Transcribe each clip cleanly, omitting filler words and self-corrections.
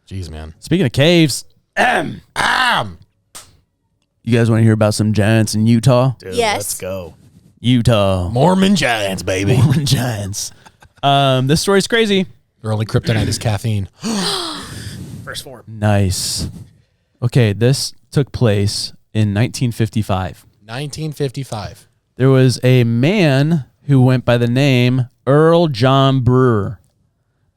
Jeez, man. Speaking of caves, you guys want to hear about some giants in Utah? Dude, Yes. Let's go. Utah. Mormon giants, baby. Mormon giants. This story's crazy. Their only kryptonite is caffeine. First form. Nice. Okay, this took place in 1955. 1955. There was a man who went by the name Earl John Brewer,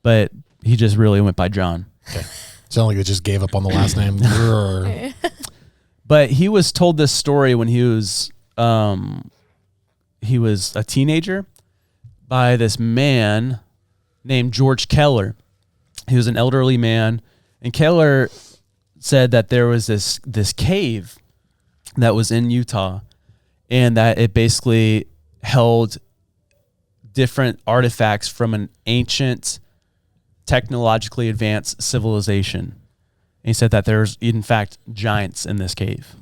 but he just really went by John. Okay. Sound like they just gave up on the last name. But he was told this story when he was a teenager by this man named George Keller. He was an elderly man, and Keller said that there was this cave that was in Utah, and that it basically held different artifacts from an ancient, technologically advanced civilization. And he said that there's, in fact, giants in this cave.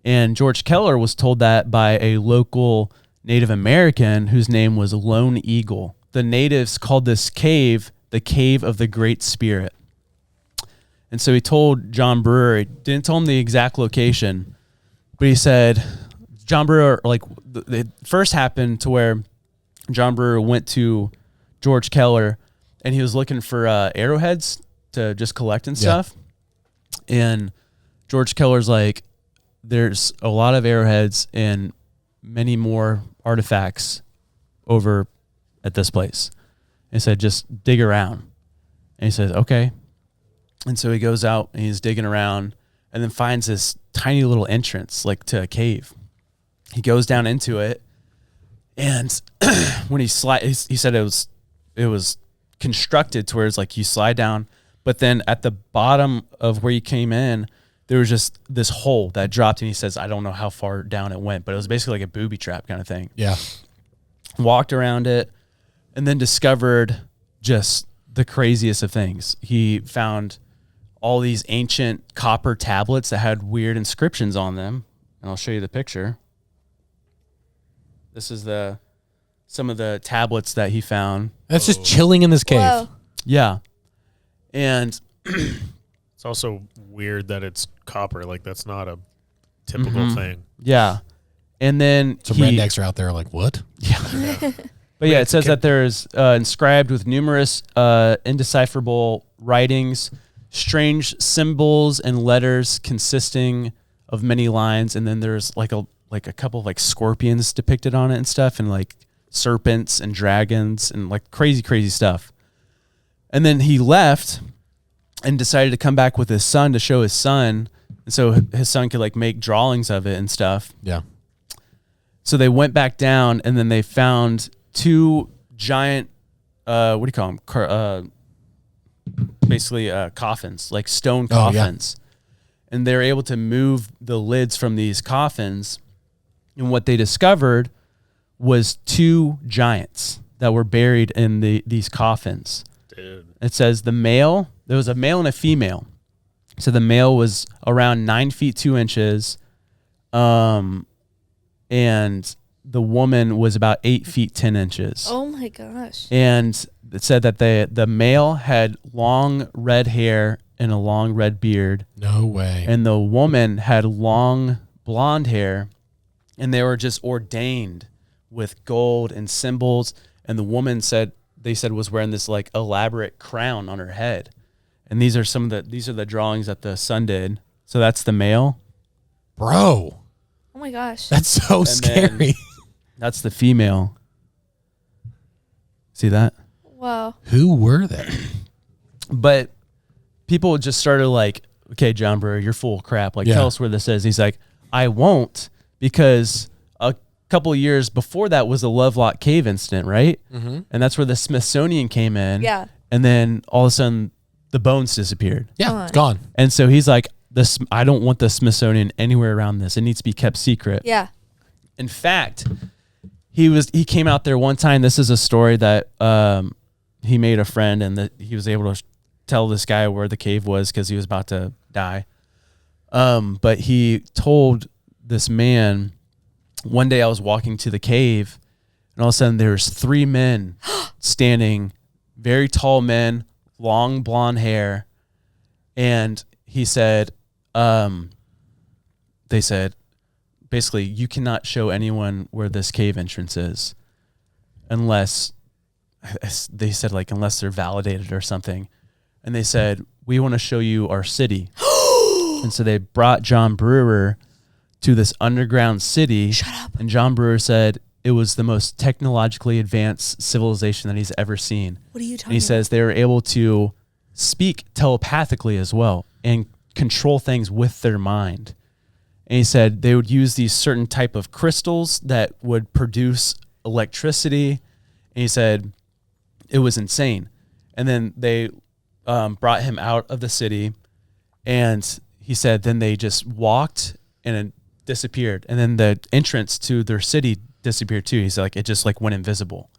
And George Keller was told that by a local Native American whose name was Lone Eagle. The natives called this cave the Cave of the Great Spirit. And so he told John Brewer, he didn't tell him the exact location, but he said, John Brewer, like, it first happened to where John Brewer went to George Keller and he was looking for arrowheads to just collect and stuff. And George Keller's like, there's a lot of arrowheads and many more artifacts over at this place. And he said, just dig around. And he says, okay. And so he goes out and he's digging around and then finds this tiny little entrance, like to a cave. He goes down into it, and when he said it was constructed to where it's like you slide down, but then at the bottom of where you came in, there was just this hole that dropped, and he says, I don't know how far down it went, but it was basically like a booby trap kind of thing. Yeah. Walked around it, and then discovered just the craziest of things. He found all these ancient copper tablets that had weird inscriptions on them, and I'll show you the picture. This is some of the tablets that he found. That's just chilling in this cave. Whoa. Yeah. And It's also weird that it's copper. Like, that's not a typical thing. yeah. And then Some rednecks are out there like, what? But yeah, it says that there's inscribed with numerous indecipherable writings, strange symbols and letters consisting of many lines, and then there's like a couple of like scorpions depicted on it and stuff, and like serpents and dragons and like crazy stuff. And then he left and decided to come back with his son to show his son, and so his son could like make drawings of it and stuff. Yeah. So they went back down, and then they found two giant, what do you call them? Basically coffins, like stone coffins. And they're able to move the lids from these coffins. And what they discovered was two giants that were buried in these coffins. Dude. It says there was a male and a female. So the male was around 9 feet 2 inches. And the woman was about 8 feet 10 inches. Oh my gosh. And it said that the male had long red hair and a long red beard. No way. And the woman had long blonde hair, and they were just ordained with gold and symbols. And the woman they said was wearing this like elaborate crown on her head. And these are the drawings that the son did. So that's the male. Bro. Oh my gosh. That's so And then scary. That's the female. See that? Wow. Who were they? But people just started like, okay, John Brewer, you're full of crap. Like, tell us where this is. He's like, I won't, because a couple of years before that was the Lovelock Cave incident, right? Mm-hmm. And that's where the Smithsonian came in. Yeah. And then all of a sudden, the bones disappeared. Yeah, it's gone. And so he's like, I don't want the Smithsonian anywhere around this. It needs to be kept secret. Yeah. In fact, he came out there one time. This is a story that he made a friend, and that he was able to tell this guy where the cave was because he was about to die. But he told this man, one day I was walking to the cave, and all of a sudden there's 3 men standing, very tall men, long blonde hair, And he said, they said, basically, you cannot show anyone where this cave entrance is unless, they said, like, unless they're validated or something. And they said, we want to show you our city. And so they brought John Brewer to this underground city. Shut up. And John Brewer said it was the most technologically advanced civilization that he's ever seen. What are you talking And he says they were able to speak telepathically as well and control things with their mind. And he said they would use these certain type of crystals that would produce electricity. And he said it was insane. And then they brought him out of the city, and he said then they just walked and it disappeared. And then the entrance to their city disappeared too. He's like, it just like went invisible.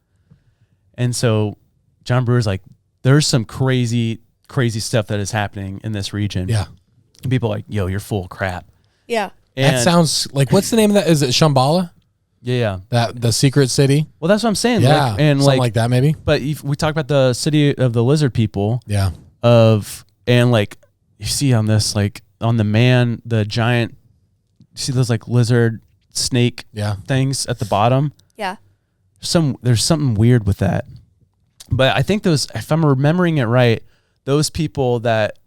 And so John Brewer's like, there's some crazy stuff that is happening in this region. Yeah. And people are like, yo, you're full of crap. Yeah. And That sounds like, what's the name of that? Is it Shambhala? yeah. That the secret city? Well, that's what I'm saying. Yeah. Like, and something like that maybe. but if we talk about the city of the lizard people Yeah. and like you see on this, like on the man, the giant, you see those like lizard snake Yeah. things at the bottom. Yeah. There's something weird with that. But I think those, if I'm remembering it right, those people that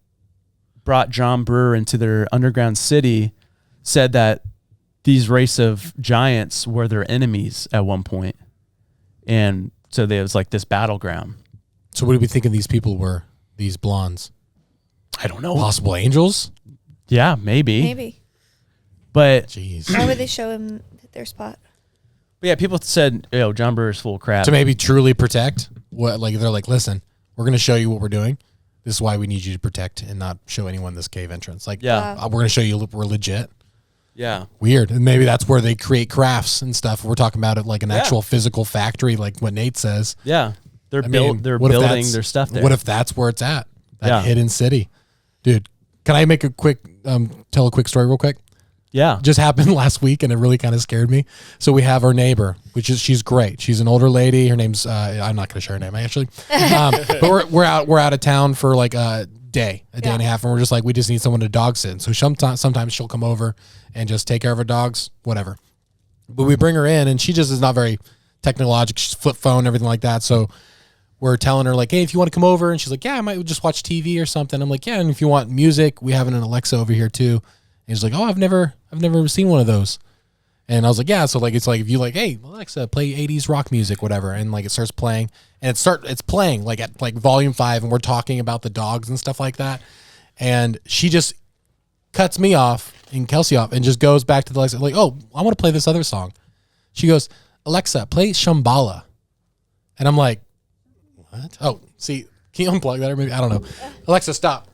brought John Brewer into their underground city said that these race of giants were their enemies at one point. And so there was like this battleground. So what do we think of these people were? These blondes? I don't know. Possible angels? Yeah, maybe. Maybe. But Jeez. Why would they show him their spot? yeah, people said, yo, John Brewer's full of crap. To maybe truly protect what, like they're like, listen, we're going to show you what we're doing. This is why we need you to protect and not show anyone this cave entrance. Like, Yeah. we're going to show you we're legit. Yeah. Weird. And maybe that's where they create crafts and stuff. We're talking about it like an actual physical factory, like what Nate says. Yeah. They're I mean, they're what if building that's- their stuff there. What if that's where it's at? That Yeah. hidden city. Dude, can I make a quick, tell a quick story real quick? yeah. Just happened last week and it really kind of scared me. So we have our neighbor, she's great. She's an older lady. Her name's, I'm not going to share her name actually. But we're out of town for like a day and a half. And we're just like, we just need someone to dog sit. So sometimes she'll come over and just take care of her dogs, whatever. But we bring her in and she just is not very technological. She's flip phone, everything like that. So we're telling her like, hey, if you want to come over, and she's like, yeah, I might just watch TV or something. I'm like, yeah, and if you want music, we have an Alexa over here too. And he's like, oh, I've never seen one of those. And I was like, yeah. So like, it's like if you like, hey, Alexa, play 80s rock music, whatever, and like it starts playing, and it's playing like at like volume 5, and we're talking about the dogs and stuff like that, and she just cuts me off and Kelsey off and just goes back to the Alexa like, oh, I want to play this other song. She goes, Alexa, play Shambhala, and I'm like, what? Oh, see, can you unplug that or maybe I don't know. Alexa, stop.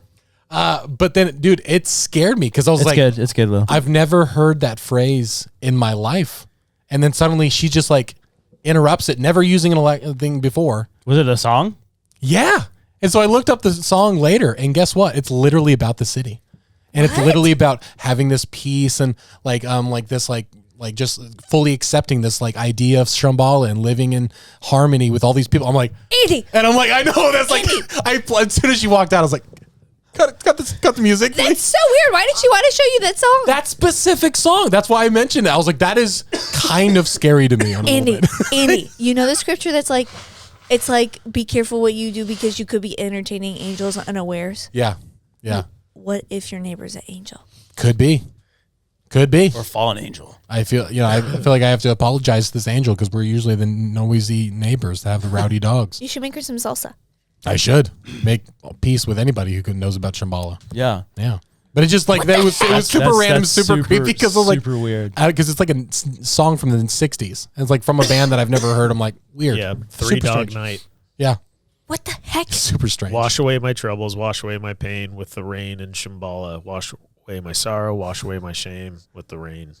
But then, dude, it scared me because I was It's like, good. It's good, Lou. I've never heard that phrase in my life. And then suddenly she just like interrupts it, never using an thing before. Was it a song? Yeah. And so I looked up the song later, and guess what? It's literally about the city. And it's literally about having this peace and like this like just fully accepting this like idea of Shambhala and living in harmony with all these people. I'm like, Andy. and I'm like, I know that's like as soon as she walked out, I was like, cut the music. That's so weird. Why did she want to show you that song? That specific song. That's why I mentioned it. I was like, that is kind of scary to me. Andy, Andy, you know the scripture that's like, it's like, be careful what you do because you could be entertaining angels unawares. Yeah. Yeah. What if your neighbor's an angel? Could be. Or fallen angel? I feel like I have to apologize to this angel because we're usually the noisy neighbors that have the rowdy dogs. You should make her some salsa. I should make peace with anybody who knows about Shambhala. Yeah. Yeah. But it's just like it was super random, that's super creepy because I was like super weird. because it's like a song from the 60s. And it's like from a band that I've never heard. I'm like, weird. Yeah, Three Super Dog strange. Night. Yeah. What the heck? Super strange. Wash away my troubles, wash away my pain with the rain and Shambhala. Wash away my sorrow, wash away my shame with the rain.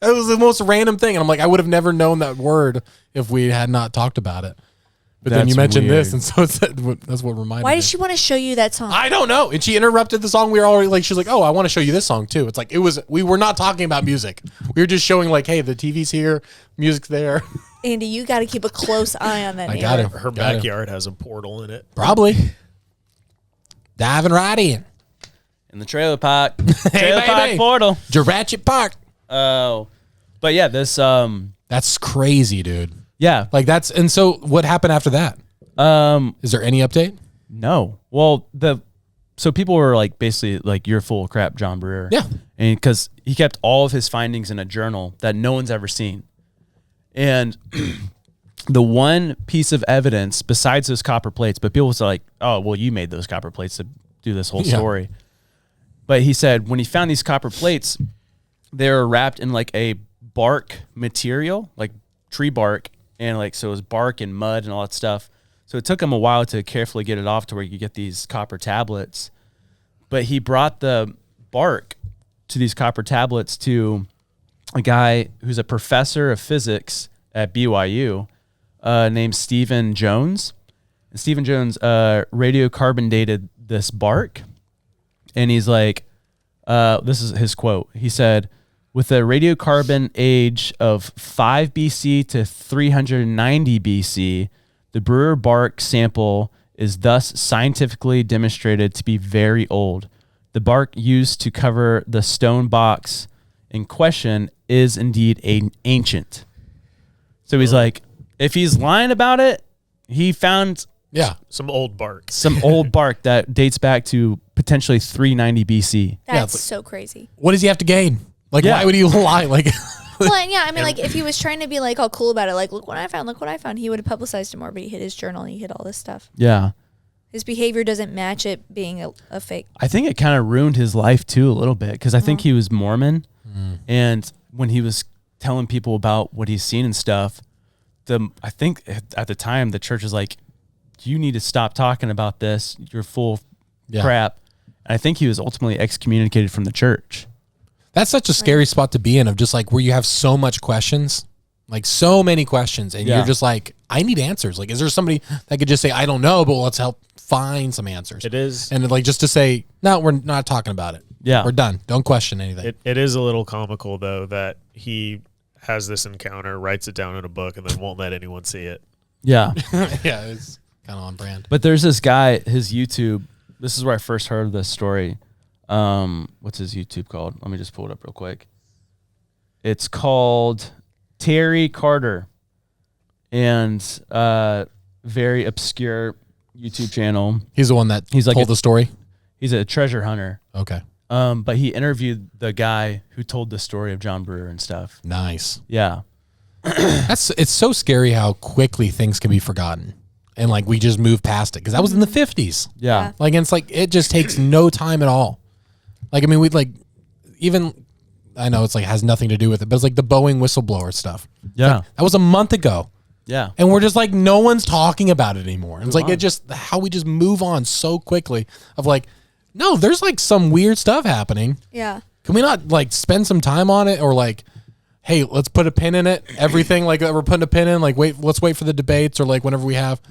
It was the most random thing. And I'm like, I would have never known that word if we had not talked about it. But then you That's mentioned weird. this, and so that's what reminded me. Why does she want to show you that song? I don't know. And she interrupted the song. We were already like, she's like, oh, I want to show you this song too. It's like, we were not talking about music. We were just showing like, hey, the TV's here, music's there. Andy, you got to keep a close eye on that I neighbor. got it. Her backyard has a portal in it. Probably. Diving right in the trailer park. Hey, Trailer park baby. portal. Jurassic Park. Oh. But yeah, this That's crazy, dude. yeah. Like that's and so what happened after that? Is there any update? No. Well, so people were like basically like, you're full of crap, John Brewer. Yeah. And because he kept all of his findings in a journal that no one's ever seen. And the one piece of evidence besides those copper plates, but people was like, oh, well, you made those copper plates to do this whole story. But he said when he found these copper plates, they were wrapped in like a bark material, like tree bark. And like, so it was bark and mud and all that stuff. So it took him a while to carefully get it off to where you could get these copper tablets. But he brought the bark to these copper tablets to a guy who's a professor of physics at BYU named Stephen Jones. And Stephen Jones radiocarbon dated this bark. And he's like, this is his quote. He said, with a radiocarbon age of 5 BC to 390 BC, the Brewer bark sample is thus scientifically demonstrated to be very old. The bark used to cover the stone box in question is indeed ancient. So he's like, if he's lying about it, he found some old bark. Some old bark that dates back to potentially 390 BC. That's so crazy. What does he have to gain? Like, Yeah. why would he lie? Like, Well, and yeah, I mean, like, if he was trying to be, like, all cool about it, like, look what I found, he would have publicized it more, but he hid his journal and he hid all this stuff. Yeah. His behavior doesn't match it being a fake. I think it kind of ruined his life, too, a little bit, because I think he was Mormon, and when he was telling people about what he's seen and stuff, I think at the time, the church was like, you need to stop talking about this. You're full of crap. And I think he was ultimately excommunicated from the church. that's such a scary spot to be in, of just like where you have so much questions, like so many questions, and you're just like, I need answers. Like, is there somebody that could just say, I don't know, but let's help find some answers? It is. And like just to say, no, we're not talking about it. Yeah. We're done. Don't question anything. It is a little comical, though, that he has this encounter, writes it down in a book, and then won't let anyone see it. Yeah. Yeah, it's kind of on brand. But there's this guy, his YouTube, this is where I first heard of this story. What's his YouTube called? Let me just pull it up real quick. It's called Terry Carter, and very obscure YouTube channel. He's the one that He's like told the story. He's a treasure hunter. Okay. But he interviewed the guy who told the story of John Brewer and stuff. Nice. Yeah. It's so scary how quickly things can be forgotten, and like we just move past it, because that was in the 50s. Yeah. Like, and it's like it just takes no time at all. Like, I mean, we'd like even, I know it's like has nothing to do with it, but it's like the Boeing whistleblower stuff. Yeah. Like, that was a month ago, Yeah. and we're just like, no one's talking about it anymore. And it's like it just how we just move on so quickly. Of like, no, there's like some weird stuff happening. Yeah. Can we not like spend some time on it, or like, hey, let's put a pin in it? Everything like that we're putting a pin in, like let's wait for the debates, or like whenever we have,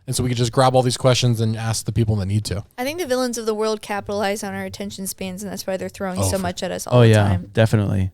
and so we can just grab all these questions and ask the people that need to. I think the villains of the world capitalize on our attention spans, and that's why they're throwing so much at us all Oh the yeah, time. definitely.